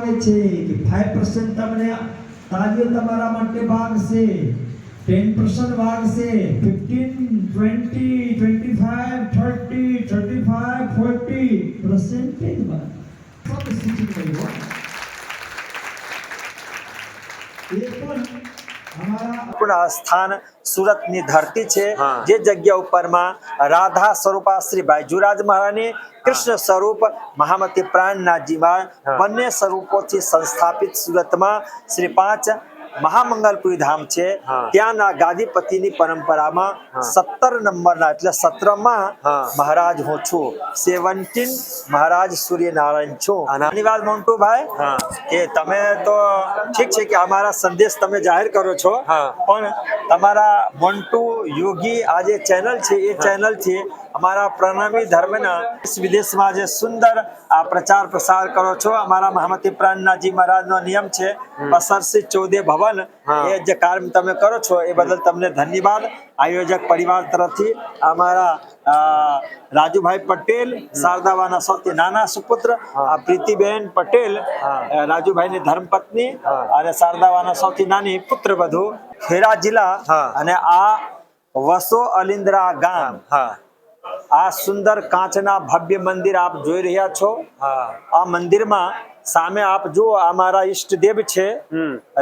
આવે છે કે 5% તમને તાલીઓ તમારા માટે ભાગશે, 10% ભાગશે, 15, 20, 25, 30, 35, 40% ભાગ. From the sitting where you are. એ પણ અમારા સ્થાન સુરતની ધરતી છે, હા. જે જગ્યા ઉપરમાં રાધા સ્વરૂપા શ્રી બાયજુરાજ મહારાજની, કૃષ્ણ સ્વરૂપ મહામતી પ્રાણનાથજી મહારાજ, હા. બંને સ્વરૂપોથી સંસ્થાપિત સુરતમાં શ્રી 5 મહામંગલપુરી ધામ છે. હા. ત્યાંના ગાદીપતિની પરંપરામાં હા. 17 નંબરના એટલે 17માં હા. મહારાજ હું છું. 17 મહારાજ સૂર્યનારાયણ છું. ધન્યવાદ મોન્ટુભાઈ હા. કે તમે તો ઠીક છે કે અમારા સંદેશ તમે જાહેર કરો છો, હા. પણ તમારા મોન્ટુ યોગી આ જે ચેનલ છે એ ચેનલથી અમારા પ્રણામી ધર્મના દેશ વિદેશમાં જે સુંદર આ પ્રચાર પ્રસાર કરો છો. અમારા મહામતી પ્રાણનાથજી મહારાજનો નિયમ છે પસરસી 14 ભવન, હા. એ જે કાર્ય તમે કરો છો એ બદલ તમને ધન્યવાદ. આયોજક પરિવાર તરફથી અમારા રાજુભાઈ પટેલ, શારદાવાના સૌથી નાના સુપુત્ર, આ પ્રીતિબેન પટેલ, હા. રાજુભાઈની ધર્મપત્ની હા. અને શારદાવાના સૌથી નાની પુત્રવધુ, ખેડા જિલ્લા. હા. અને આ વસો અલિન્દ્રા ગામ, હા. આ સુંદર કાચના ભવ્ય મંદિર આપ જોઈ રહ્યા છો. હા. આ મંદિરમાં સામે આપ જુઓ, અમારા ઈષ્ટદેવ છે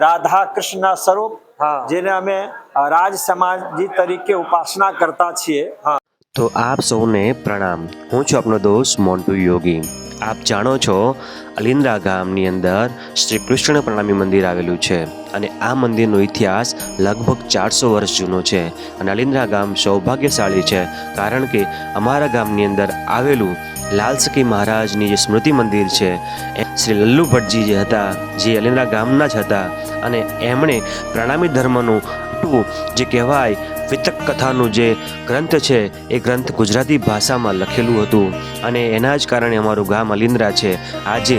રાધા કૃષ્ણ સ્વરૂપ, હા. જેને અમે રાજ સમાજી તરીકે ઉપાસના કરતા છીએ. તો આપ સૌને પ્રણામ. હું છું આપનો દોસ્ત મોન્ટુ યોગી. આપ જાણો છો, અલિન્દ્રા ગામની અંદર શ્રી કૃષ્ણ પ્રણામી મંદિર આવેલું છે અને આ મંદિરનો ઇતિહાસ લગભગ 400 વર્ષ જૂનો છે. અને અલિન્દ્રા ગામ સૌભાગ્યશાળી છે, કારણ કે અમારા ગામની અંદર આવેલું લાલસકી મહારાજની જે સ્મૃતિ મંદિર છે, શ્રી લલ્લુ ભટ્ટજી જે હતા, જે અલિન્દ્રા ગામના જ હતા, અને એમણે પ્રણામી ધર્મનું જે કહેવાય વિતક કથાનું જે ગ્રંથ છે એ ગ્રંથ ગુજરાતી ભાષામાં લખેલું હતું. અને એના જ કારણે અમારું ગામ અલિન્દ્રા છે. આ જે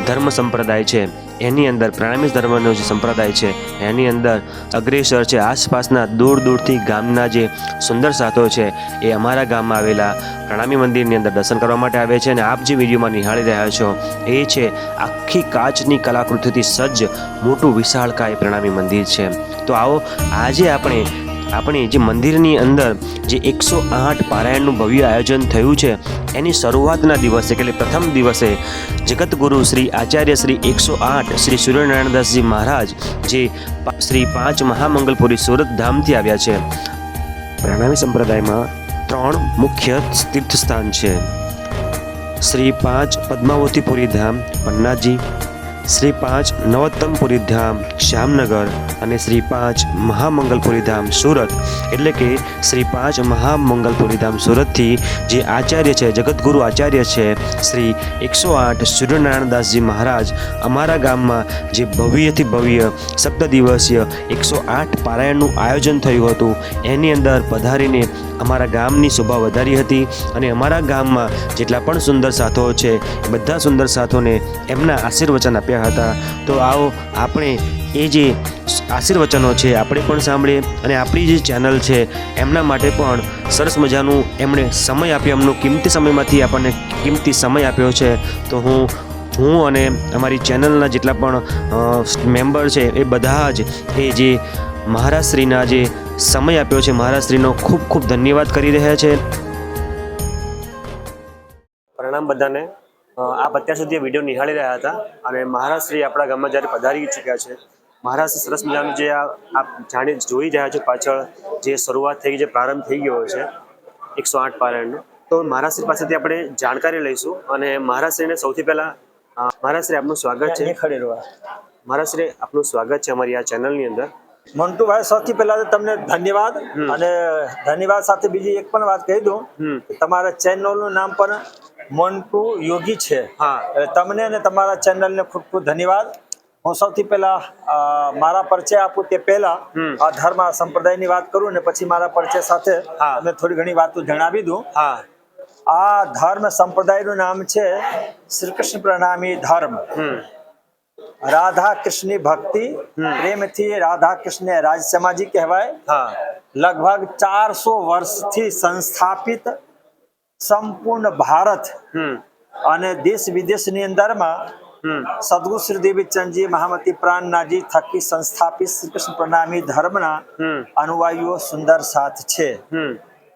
ધર્મ સંપ્રદાય છે એની અંદર પ્રણામી ધર્મનો જે સંપ્રદાય છે એની અંદર અગ્રેસર છે. આસપાસના દૂર દૂરથી ગામના જે સુંદર સાથો છે એ અમારા ગામમાં આવેલા પ્રણામી મંદિરની અંદર દર્શન કરવા માટે આવે છે. અને આપ જે વિડીયોમાં નિહાળી રહ્યા છો એ છે આખી કાચની કલાકૃતિથી સજ્જ મોટું વિશાળકાય પ્રણામી મંદિર છે. તો આવો આજે આપણે જે મંદિરની અંદર જે 108 પારાયણનું ભવ્ય આયોજન થયું છે એની શરૂઆતના દિવસે એટલે પ્રથમ દિવસે જગતગુરુ શ્રી આચાર્ય શ્રી 108 શ્રી સૂર્યનારાયણદાસજી મહારાજ જે શ્રી 5 મહામંગલપુરી સુરત ધામથી આવ્યા છે. પ્રણામી સંપ્રદાયમાં 3 મુખ્ય તીર્થસ્થાન છે. શ્રી 5 પદ્માવતીપુરી ધામ પન્નાજી, શ્રી 5 નવોત્તમપુરી ધામ શ્યામનગર અને શ્રી 5 મહામંગલપુરી ધામ સુરત. એટલે કે શ્રી 5 મહામંગલપુરી ધામ સુરતથી જે આચાર્ય છે, જગતગુરુ આચાર્ય છે શ્રી 108 સૂર્યનારાયણદાસજી મહારાજ અમારા ગામમાં જે ભવ્યથી ભવ્ય સપ્તદિવસીય 108 પારાયણનું આયોજન થયું હતું એની અંદર પધારીને અમારા ગામની શોભા વધારી હતી. અને અમારા ગામમાં જેટલા પણ સુંદર સાથો છે બધા સુંદર સાથોને એમના આશીર્વચન આપ્યા હતા. તો આવો આપણે એ જે આશીર્વચનો છે આપણે પણ સાંભળીએ, અને આપણી જે ચેનલ છે એમના માટે પણ સરસ મજાનું એમણે સમય આપ્યો, એમનો કિંમતી સમયમાંથી આપણને કિંમતી સમય આપ્યો છે. તો હું અને અમારી ચેનલના જેટલા પણ મેમ્બર છે એ બધા જ એ જે મહારાજશ્રીના જે સમય આપ્યો છે મહારાજશ્રીનો ખૂબ ખૂબ ધન્યવાદ કરી રહ્યા છે. પ્રણામ બધાને. આપ અત્યાર સુધી વિડીયો નિહાળી રહ્યા હતા અને મહારાજશ્રી આપણા ગામમાં જ્યારે પધારી ચૂક્યા છે, મહારાજશ્રી સરસ મજાનું જે આપ જોઈ રહ્યા છો પાછળ જે શરૂઆત થઈ, જે પ્રારંભ થઈ ગયો છે 108 પારાયણનો, તો મહારાજશ્રી પાસેથી આપણે જાણકારી લઈશું. અને મહારાજશ્રીને સૌથી પહેલા મહારાજશ્રી આપનું સ્વાગત છે. મહારાજશ્રી આપનું સ્વાગત છે અમારી આ ચેનલની અંદર. મોન્ટુભાઈ, સૌથી પહેલા તો તમને ધન્યવાદ. અને ધન્યવાદ સાથે બીજી એક પણ વાત કહી દઉં, તમારા ચેનલનું નામ પણ મોન્ટુ યોગી છે. હા. તમને અને તમારા ચેનલને ખૂબ ખૂબ ધન્યવાદ. હું સૌથી પહેલા મારા પરિચય આપું તે પહેલા આ ધર્મ સંપ્રદાયની વાત કરું ને પછી મારા પરિચય સાથે અમે થોડી ઘણી વાતો જણાવી દઉં. હા. આ ધર્મ સંપ્રદાયનું નામ છે શ્રી કૃષ્ણ પ્રણામી ધર્મ. રાધા કૃષ્ણની ભક્તિ, પ્રેમથી રાધા કૃષ્ણ રાજ સમાજી કહેવાય. હા. લગભગ 400 વર્ષથી સંસ્થાપિત સંપૂર્ણ ભારત અને દેશ વિદેશની અંદરમાં સદગુરુ શ્રી દેવીચંદજી મહામતી પ્રાણનાથજી થકી સંસ્થાપિત શ્રી કૃષ્ણ પ્રણામી ધર્મના અનુયાયીઓ સુંદર સાથ છે.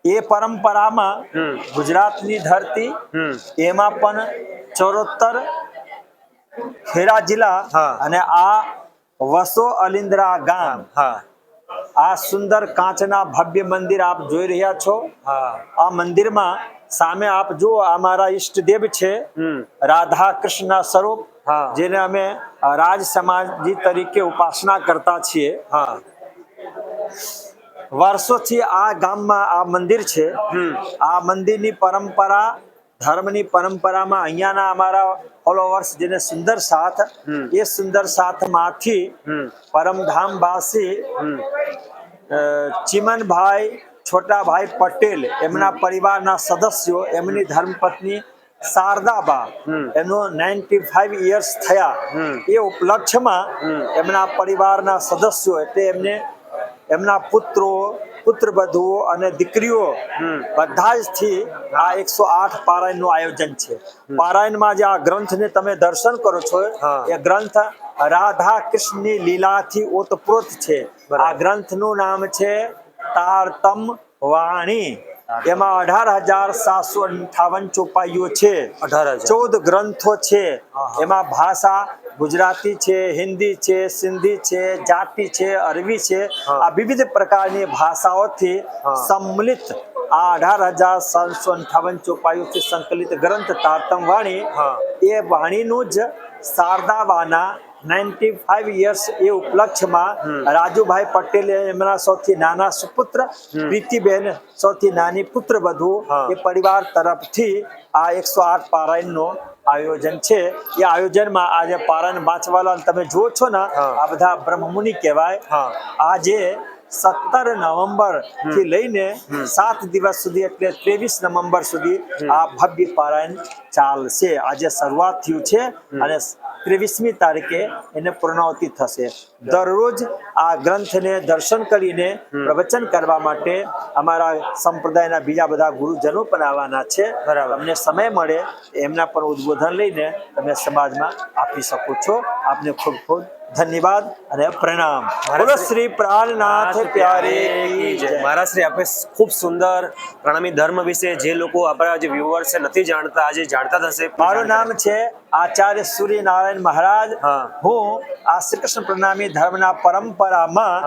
એ પરંપરામાં ગુજરાતની ધરતી એમાં પણ 74 ખેડા જિલ્લા અને આ વસો અલિન્દ્રા ગામ આ સુંદર કાચના ભવ્ય મંદિર આપ જોઈ રહ્યા છો. આ મંદિરમાં સામે આપ જુઓ અમારા ઈષ્ટદેવ છે રાધા કૃષ્ણના સ્વરૂપ, જેને અમે રાજ સમાજી તરીકે ઉપાસના કરતા છીએ. વર્ષોથી આ ગામમાં આ મંદિર છે. આ મંદિરની પરંપરા, ધર્મની પરંપરામાં અહીંયાના અમારા ફોલોવર્સ જેને સુંદર સાથ, એ સુંદર સાથમાંથી પરમધામવાસી ચિમનભાઈ છોટાભાઈ પટેલ એમના પરિવારના સદસ્યો, એમની ધર્મપત્ની શારદાબા, એનો 95 યર્સ થયા. એ ઉપલક્ષ્યમાં એમના પરિવારના સદસ્યો એટલે એમને એમના પુત્રો, પુત્રવધુઓ અને દીકરીઓ બધા જ થી આ 108 પારાયણનું આયોજન છે. પારાયણમાં જે આ ગ્રંથને તમે દર્શન કરો છો, એ ગ્રંથ રાધા કૃષ્ણની લીલાથી ઓતપ્રોત છે. આ ગ્રંથનું નામ છે તારતમ વાણી. એમાં 18,758 ચોપાઈઓ છે, 14 ગ્રંથો છે. એમાં ભાષા ગુજરાતી છે, હિન્દી છે, સિંધી છે, જાટી છે, અરબી છે. આ વિવિધ પ્રકારની ભાષાઓથી સંમિલિત આ 18,758 ચોપાઈઓથી સંકલિત ગ્રંથ તારતમ વાણી, એ વાણીનું જ શારદાબાના 95 યર્સ એ ઉપલક્ષ્યમાં રાજુભાઈ પટેલ એમના સૌથી નાના સુપુત્ર, પ્રીતિબેન સૌથી નાની પુત્રવધુ, એ પરિવાર તરફથી આ 108 પારાયણનો આયોજન છે. એ આયોજનમાં આજે પારાયણ વાંચવાલા તમે જુઓ છો ને, આ બધા બ્રહ્મમુનિ કહેવાય. આજે 17 નવેમ્બર થી લઈને 7 દિવસ સુધી એટલે 23 નવેમ્બર સુધી આ ભવ્ય પારાયણ ચાલશે. આજે શરૂઆત થયું છે અને 23મી તારીખે એને પૂર્ણાવતિ થશે. દરરોજ આ ગ્રંથને દર્શન કરીને પ્રવચન કરવા માટે અમારા સંપ્રદાયના બીજા બધા ગુરુજનો પણ આવવાના છે. તમને સમય મળે એમના પર ઉદ્બોધન લઈને તમે સમાજમાં આપી શકો છો. આપને ખૂબ ખૂબ ધન્યવાદ અને પ્રણામ. બોલો શ્રી પ્રાણનાથ પ્યારે કી જય. મહારાજ શ્રી આપે ખૂબ સુંદર પ્રણામી ધર્મ વિશે જે લોકો આપણા જે વ્યુઅર્સ છે નથી જાણતા, આજે જાણતા થશે. મારું નામ છે આચાર્ય સૂર્યનારાયણ મહારાજ. હું આ શ્રી કૃષ્ણ પ્રણામી ધર્મના પરંપરામાં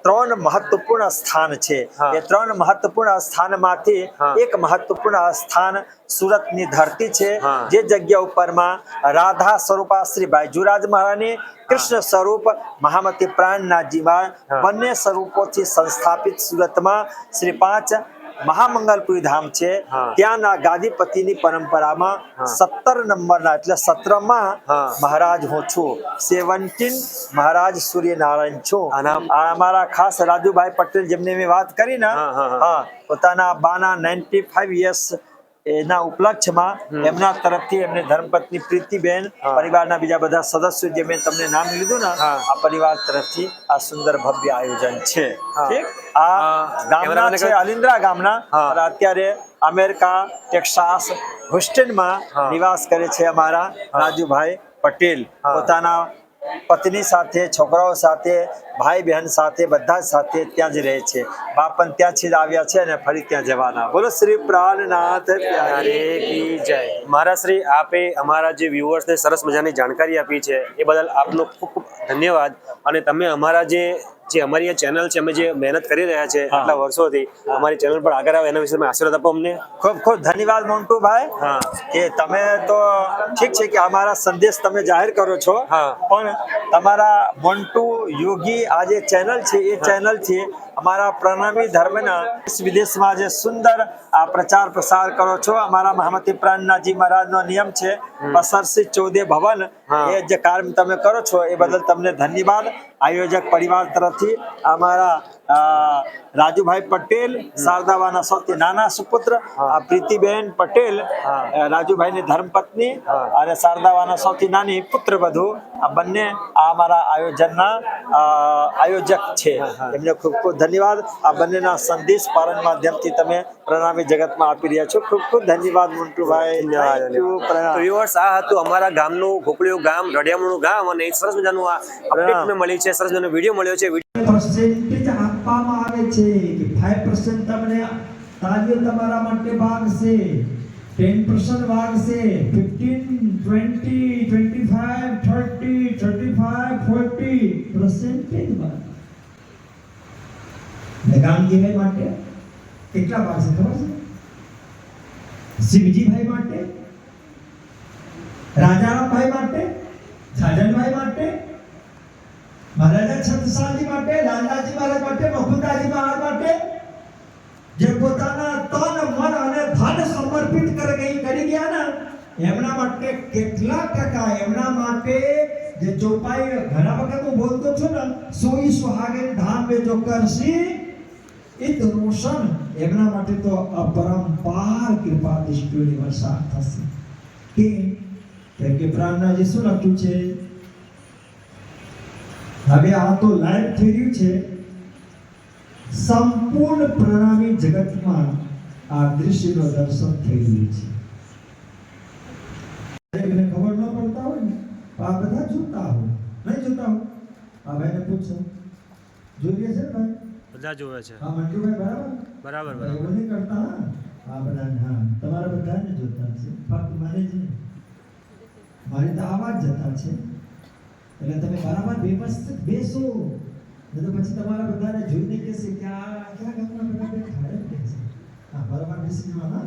3 મહત્વપૂર્ણ સ્થાન છે. એ 3 મહત્વપૂર્ણ સ્થાનમાંથી એક મહત્વપૂર્ણ સ્થાન સુરતની ધરતી છે. જે જગ્યા ઉપરમાં રાધા સ્વરૂપા શ્રી બાયજુરાજ મહારાજની, કૃષ્ણ સ્વરૂપ મહામતી પ્રાણનાથજીમાં, બંને સ્વરૂપોથી સંસ્થાપિત સુરતમાં શ્રી 5 મહામંગલપુરી ધામ છે. ત્યાંના ગાદીપતિની પરંપરામાં 17 નંબરના એટલે 17માં મહારાજ હું છું. 17 મહારાજ સૂર્યનારાયણ છું. આ અમારા ખાસ રાજુભાઈ પટેલ જેમને મેં વાત કરી ને, પોતાના બાના 95 યર્સ એના ઉપલક્ષ્યમાં એમના તરફથી એમને ધર્મપત્ની પ્રીતિબેન, પરિવારના બીજા બધા સદસ્યો જે મેં તમને નામ લીધું ને, આ પરિવાર તરફથી આ સુંદર ભવ્ય આયોજન છે. આ ગામના છે અલિન્દ્રા ગામના, અત્યારે અમેરિકા ટેક્સાસ હોસ્ટનમાં નિવાસ કરે છે અમારા રાજુભાઈ પટેલ. પોતાના પત્ની સાથે, છોકરાઓ સાથે, ભાઈ બહેન સાથે, બધા સાથે ત્યાં જ રહે છે. બાપ પણ ત્યાંથી જ આવ્યા છે અને ફરી ત્યાં જવાના. બોલો શ્રી પ્રાણનાથ પ્યારે કી જય. મહારાજ શ્રી આપે અમારા જે વ્યુઅર્સને સરસ મજાની જાણકારી આપી છે એ બદલ આપનો ખૂબ ખૂબ ધન્યવાદ. અને તમે અમારા જે અમારી આ ચેનલ છે, અમે જે મહેનત કરી રહ્યા છે આટલા વર્ષોથી, અમારી ચેનલ પર આગળ આવે એના વિશે આશીર્વાદ આપો અમને. ખૂબ ખૂબ ધન્યવાદ મોન્ટુભાઈ, કે તમે તો ઠીક છે કે અમારા સંદેશ તમે જાહેર કરો છો, પણ તમારા મોન્ટુ યોગી આ જે ચેનલ છે એ ચેનલથી અમારા પ્રણામી ધર્મના દેશ વિદેશમાં જે સુંદર આ પ્રચાર પ્રસાર કરો છો. અમારા મહામતી પ્રાણનાથજી મહારાજનો નિયમ છે પસરસી 14 ભવન, એ જે કાર્ય તમે કરો છો એ બદલ તમને ધન્યવાદ. આયોજક પરિવાર તરફથી અમારા રાજુભાઈ પટેલ શારદાવાના સૌથી નાના સુપુત્ર, આ પ્રીતિબેન પટેલ રાજુભાઈની ધર્મપત્ની અને શારદાવાના સૌથી નાની પુત્રવધુ, આ બંને આ અમારા આયોજનના આયોજક છે. એમને ખૂબ ખૂબ ધન્યવાદ. આ બંનેના સંદેશ પારણ માધ્યમથી તમે પ્રણામી જગતમાં આપી રહ્યા છો. ખૂબ ખૂબ ધન્યવાદ મોન્ટુભાઈ. તો viewers, આ હતું અમારા ગામનું ગોકળિયું ગામ, રડિયામણું ગામ, અને એક સરસ મજાનું આ અપડેટ મેં મળી છે, સરસ મજાનો વિડીયો મળ્યો છે. પરસેન્ટેજ આપવામાં આવે છે કે 5% તમને તાલીઓ તમારા માટે ભાગશે, 10% ભાગશે, 15, 20, 25, 30, 35, 40 percentage ભાગ. લગામજીભાઈ માટે કેટલા ભાગશે ખબર છે? શિવજીભાઈ માટે, રાજારામભાઈ માટે, છાજનભાઈ માટે, મહારાજા છત્રસાલજી માટે, લાલદાસજી મહારાજ માટે, મફુદાજી મહારાજ માટે, જે પોતાના તન મન અને ધન સમર્પિત કરી ગયા ને, એમના માટે કેટલા ટકા, એમના માટે જે ચોપાઈ ઘણા વખત હું બોલતો છું ને, સોઈ સુહાગન ધામ મે જો કરસી ઈદ રોશન, એમના માટે તો અપરંપાર કૃપા દૃષ્ટિઓની વરસાદ થશે. કેમ કે પ્રાણનાજી શું લખ્યું છે? હવે આ તો લાઈવ થઈ રહ્યું છે. સંપૂર્ણ પ્રણામી જગતમાં આ દૃશ્યનું દર્શન થઈ રહ્યું છે. એને ખબર ન પડતા હોય ને, આ બધા જોતા હોય, નહીં જોતા હોય? આ ભાઈને પૂછો, જોઈએ છે ભાઈ? બધા જોવે છે. હા મંજુભાઈ, બરાબર એવું નહીં કરતા. હા બધા, હા તમારા બધાને જોતા છે, ફક્ત મારે જ નહીં. મારી તો આવાજ જતા છે, એટલે તમે બરાબર વ્યવસ્થિત બેસો. તો પછી તમારા બધાને જોઈને કહેશે કે આ ક્યાં ગામના બધા બેઠા એમ કહેશે. હા બરાબર બેસી જવાના,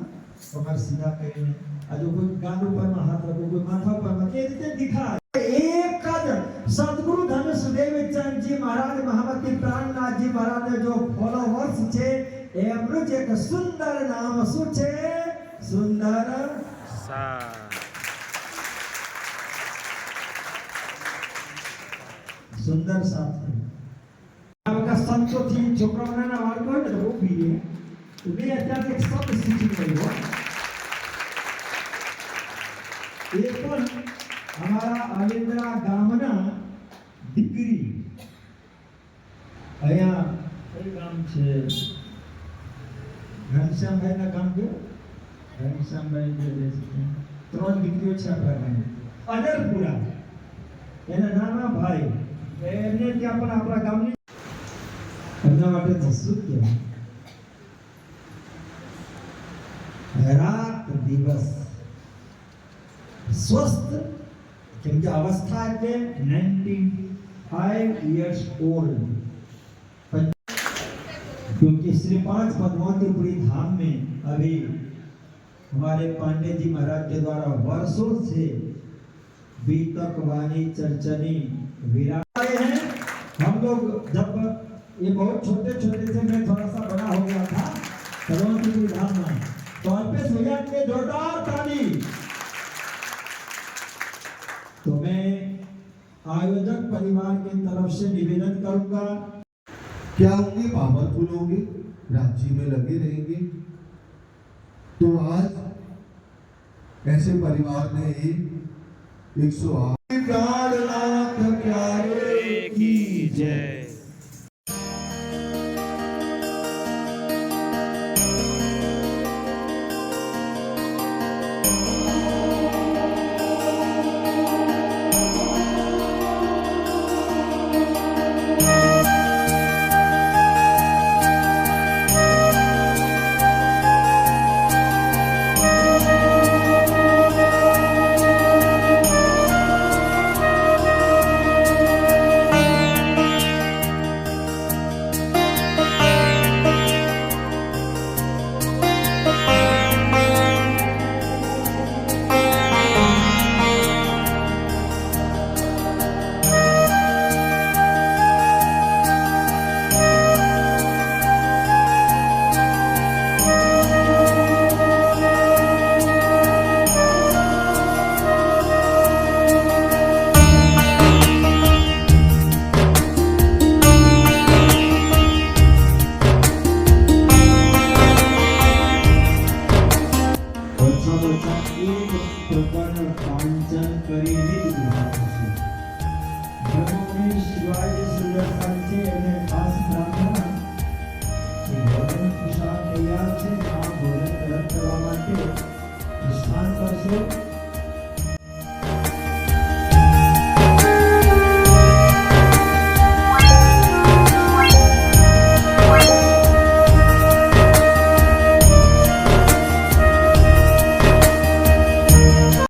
પગ સીધા કરીને. આ જો કોઈ ગાંડ ઉપરમાં હાથ રાખો, કોઈ માથા ઉપરમાં, એ રીતે દિખાય. એક જ સદગુરુ ધનુષદેવ ચંદજી મહારાજ, મહામતી પ્રાણનાથજી મહારાજને જો ફોલોવર્સ છે, એમનું જ એક સુંદર નામ શું છે? સુંદર સુંદર શાસ્ત્રી. આ બધા સંતોથી છોકરાઓના બાળકો હોય ને તો બહુ પીએ. તો મેં અત્યારે એક શબ્દ શીખી ગયો. એ પણ અમારા આલિન્દ્રા ગામના દીકરી. અહીંયા કઈ ગામ છે? ઘનશ્યામભાઈના ગામ કયું? ઘનશ્યામભાઈ જે છે, 3 દીકરીઓ છે આપણા ગામમાં. અનરપુરા એના નાના ભાઈ, એમને ત્યાં પણ આપણા ગામની એમના માટે શું કહેવાય? રાત દિવસ સ્વસ્થ. કેમ કે અવસ્થા એટલે 95 years old. क्योंकि श्री 5 पद्मावतीपुरी धाम में अभी हमारे पांडे जी महाराज के द्वारा वर्षों से बीतक वाणी चर्चनी विराज हैं. हम लोग जब ये बहुत छोटे छोटे थे, मैं थोड़ा सा बड़ा हो गया था पद्मावतीपुरी धाम में, तो अल्पेश भैया के जोरदार ताली. तो मैं आयोजक परिवार की तरफ से निवेदन करूंगा, क्या होंगे? पावरफुल होंगे, राज्य में लगे रहेंगे. तो आज ऐसे परिवार ने 108 प्राणनाथ प्यारे की जय. દર્શન છે અને ખાસ પ્રાર્થના કે ભોજન કુશળ તૈયાર છે આ ભોજન ગ્રહણ કરવા માટે સ્નાન કરશો